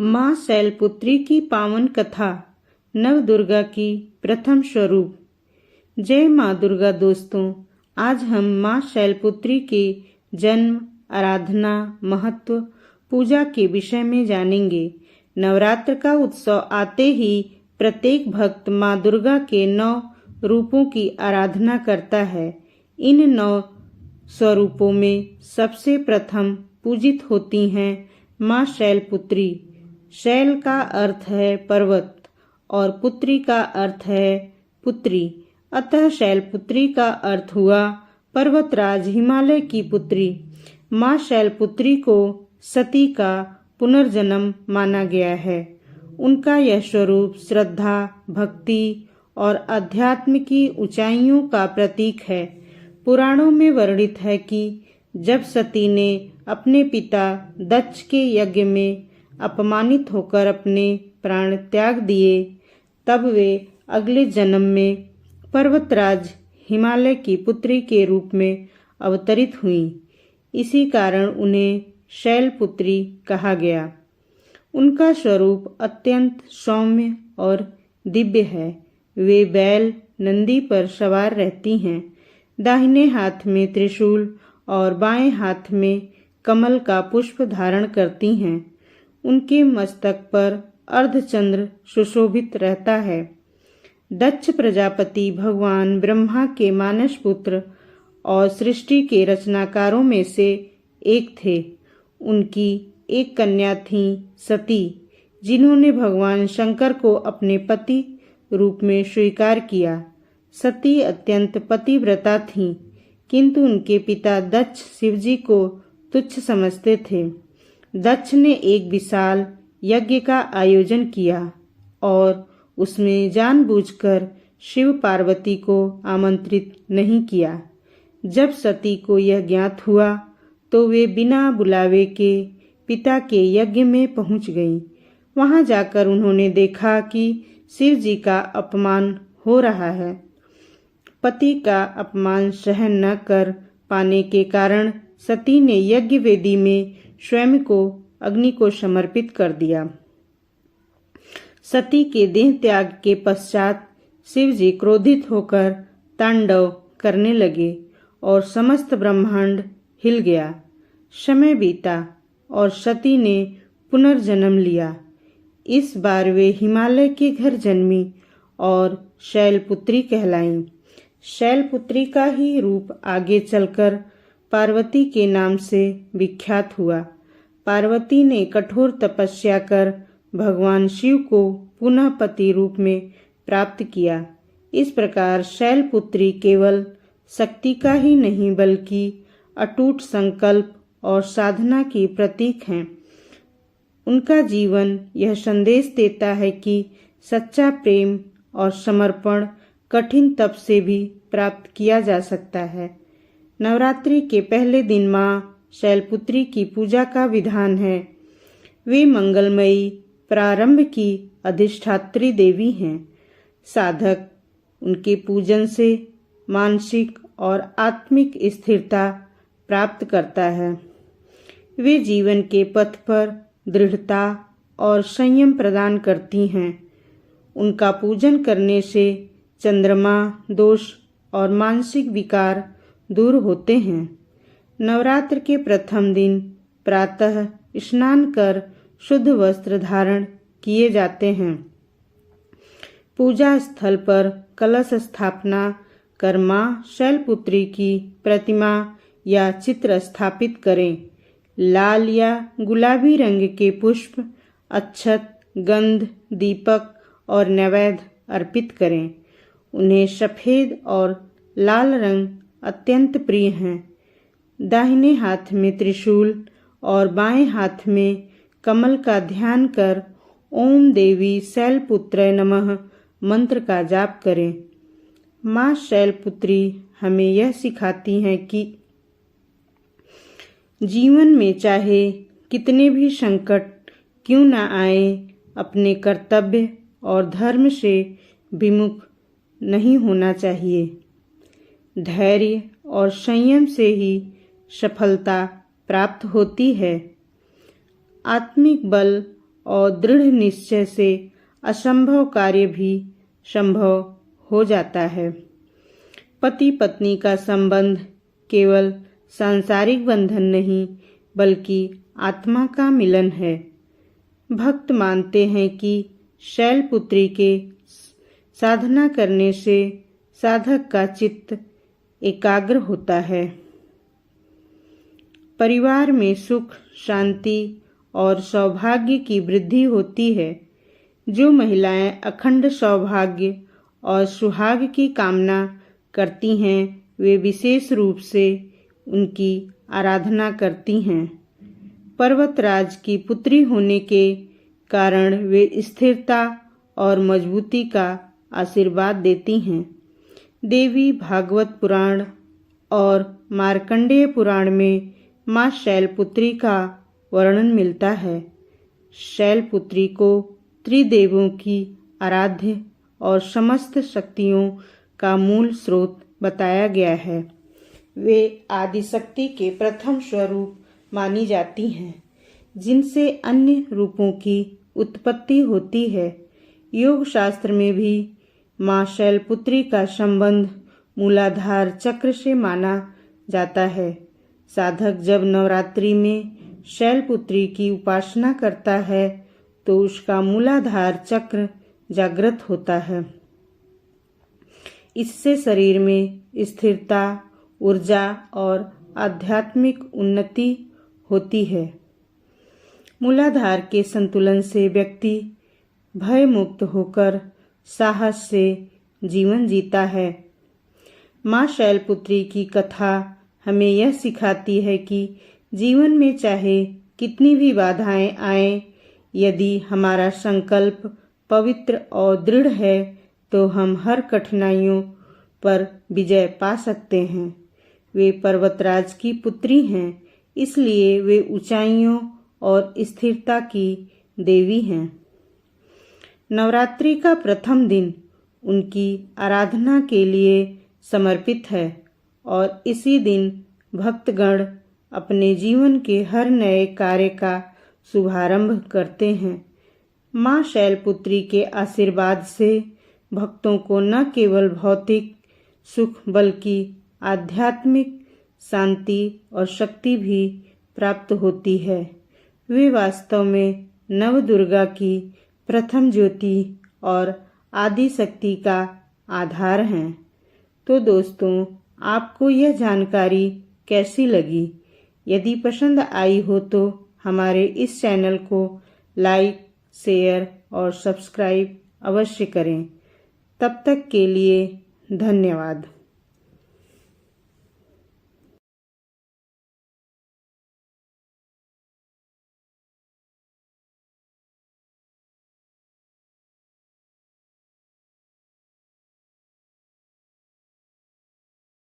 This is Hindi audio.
माँ शैलपुत्री की पावन कथा। नवदुर्गा की प्रथम स्वरूप। जय माँ दुर्गा दोस्तों, आज हम माँ शैलपुत्री के जन्म, आराधना, महत्व, पूजा के विषय में जानेंगे। नवरात्र का उत्सव आते ही प्रत्येक भक्त माँ दुर्गा के 9 रूपों की आराधना करता है। इन 9 स्वरूपों में सबसे प्रथम पूजित होती हैं माँ शैलपुत्री। शैल का अर्थ है पर्वत और पुत्री का अर्थ है पुत्री, अतः शैलपुत्री का अर्थ हुआ पर्वतराज हिमालय की पुत्री। माँ शैलपुत्री को सती का पुनर्जन्म माना गया है। उनका यह स्वरूप श्रद्धा, भक्ति और अध्यात्म की ऊंचाइयों का प्रतीक है। पुराणों में वर्णित है कि जब सती ने अपने पिता दक्ष के यज्ञ में अपमानित होकर अपने प्राण त्याग दिए, तब वे अगले जन्म में पर्वतराज हिमालय की पुत्री के रूप में अवतरित हुईं। इसी कारण उन्हें शैलपुत्री कहा गया। उनका स्वरूप अत्यंत सौम्य और दिव्य है। वे बैल नंदी पर सवार रहती हैं। दाहिने हाथ में त्रिशूल और बाएं हाथ में कमल का पुष्प धारण करती हैं। उनके मस्तक पर अर्धचंद्र सुशोभित रहता है। दक्ष प्रजापति भगवान ब्रह्मा के मानस पुत्र और सृष्टि के रचनाकारों में से एक थे। उनकी एक कन्या थी सती, जिन्होंने भगवान शंकर को अपने पति रूप में स्वीकार किया। सती अत्यंत पतिव्रता थीं, किंतु उनके पिता दक्ष शिवजी को तुच्छ समझते थे। दक्ष ने एक विशाल यज्ञ का आयोजन किया और उसमें जानबूझकर शिव पार्वती को आमंत्रित नहीं किया। जब सती को यह ज्ञात हुआ तो वे बिना बुलावे के पिता के यज्ञ में पहुंच गईं। वहां जाकर उन्होंने देखा कि शिव जी का अपमान हो रहा है। पति का अपमान सहन न कर पाने के कारण सती ने यज्ञ वेदी में स्वयं को अग्नि को समर्पित कर दिया। सती के देह त्याग के पश्चात शिव जी क्रोधित होकर तांडव करने लगे और समस्त ब्रह्मांड हिल गया। समय बीता और सती ने पुनर्जन्म लिया। इस बार वे हिमालय के घर जन्मी और शैलपुत्री कहलाईं। शैलपुत्री का ही रूप आगे चलकर पार्वती के नाम से विख्यात हुआ। पार्वती ने कठोर तपस्या कर भगवान शिव को पुनः पति रूप में प्राप्त किया। इस प्रकार शैलपुत्री केवल शक्ति का ही नहीं बल्कि अटूट संकल्प और साधना की प्रतीक हैं। उनका जीवन यह संदेश देता है कि सच्चा प्रेम और समर्पण कठिन तप से भी प्राप्त किया जा सकता है। नवरात्रि के पहले दिन माँ शैलपुत्री की पूजा का विधान है। वे मंगलमयी प्रारंभ की अधिष्ठात्री देवी हैं। साधक उनके पूजन से मानसिक और आत्मिक स्थिरता प्राप्त करता है। वे जीवन के पथ पर दृढ़ता और संयम प्रदान करती हैं। उनका पूजन करने से चंद्रमा दोष और मानसिक विकार दूर होते हैं। नवरात्र के प्रथम दिन प्रातः स्नान कर शुद्ध वस्त्र धारण किए जाते हैं। पूजा स्थल पर कलश स्थापना कर माँ शैलपुत्री की प्रतिमा या चित्र स्थापित करें। लाल या गुलाबी रंग के पुष्प, अक्षत, गंध, दीपक और नैवेद्य अर्पित करें। उन्हें सफेद और लाल रंग अत्यंत प्रिय हैं। दाहिने हाथ में त्रिशूल और बाएं हाथ में कमल का ध्यान कर ओम देवी शैलपुत्राय नमः मंत्र का जाप करें। माँ शैलपुत्री हमें यह सिखाती हैं कि जीवन में चाहे कितने भी संकट क्यों न आए, अपने कर्तव्य और धर्म से विमुख नहीं होना चाहिए। धैर्य और संयम से ही सफलता प्राप्त होती है। आत्मिक बल और दृढ़ निश्चय से असंभव कार्य भी संभव हो जाता है। पति पत्नी का संबंध केवल सांसारिक बंधन नहीं बल्कि आत्मा का मिलन है। भक्त मानते हैं कि शैलपुत्री के साधना करने से साधक का चित्त एकाग्र होता है। परिवार में सुख, शांति और सौभाग्य की वृद्धि होती है। जो महिलाएं अखंड सौभाग्य और सुहाग की कामना करती हैं वे विशेष रूप से उनकी आराधना करती हैं। पर्वतराज की पुत्री होने के कारण वे स्थिरता और मजबूती का आशीर्वाद देती हैं। देवी भागवत पुराण और मार्कंडेय पुराण में माँ शैलपुत्री का वर्णन मिलता है। शैलपुत्री को त्रिदेवों की आराध्य और समस्त शक्तियों का मूल स्रोत बताया गया है। वे आदिशक्ति के प्रथम स्वरूप मानी जाती हैं, जिनसे अन्य रूपों की उत्पत्ति होती है। योग शास्त्र में भी माँ शैलपुत्री का संबंध मूलाधार चक्र से माना जाता है। साधक जब नवरात्रि में शैलपुत्री की उपासना करता है तो उसका मूलाधार चक्र जागृत होता है। इससे शरीर में स्थिरता, ऊर्जा और आध्यात्मिक उन्नति होती है। मूलाधार के संतुलन से व्यक्ति भय मुक्त होकर साहस से जीवन जीता है। माँ शैलपुत्री की कथा हमें यह सिखाती है कि जीवन में चाहे कितनी भी बाधाएं आएं, यदि हमारा संकल्प पवित्र और दृढ़ है तो हम हर कठिनाइयों पर विजय पा सकते हैं। वे पर्वतराज की पुत्री हैं, इसलिए वे ऊंचाइयों और स्थिरता की देवी हैं। नवरात्रि का प्रथम दिन उनकी आराधना के लिए समर्पित है और इसी दिन भक्तगण अपने जीवन के हर नए कार्य का शुभारंभ करते हैं। माँ शैलपुत्री के आशीर्वाद से भक्तों को न केवल भौतिक सुख बल्कि आध्यात्मिक शांति और शक्ति भी प्राप्त होती है। वे वास्तव में नवदुर्गा की प्रथम ज्योति और आदि शक्ति का आधार हैं। तो दोस्तों, आपको यह जानकारी कैसी लगी? यदि पसंद आई हो तो हमारे इस चैनल को लाइक, शेयर और सब्सक्राइब अवश्य करें। तब तक के लिए धन्यवाद।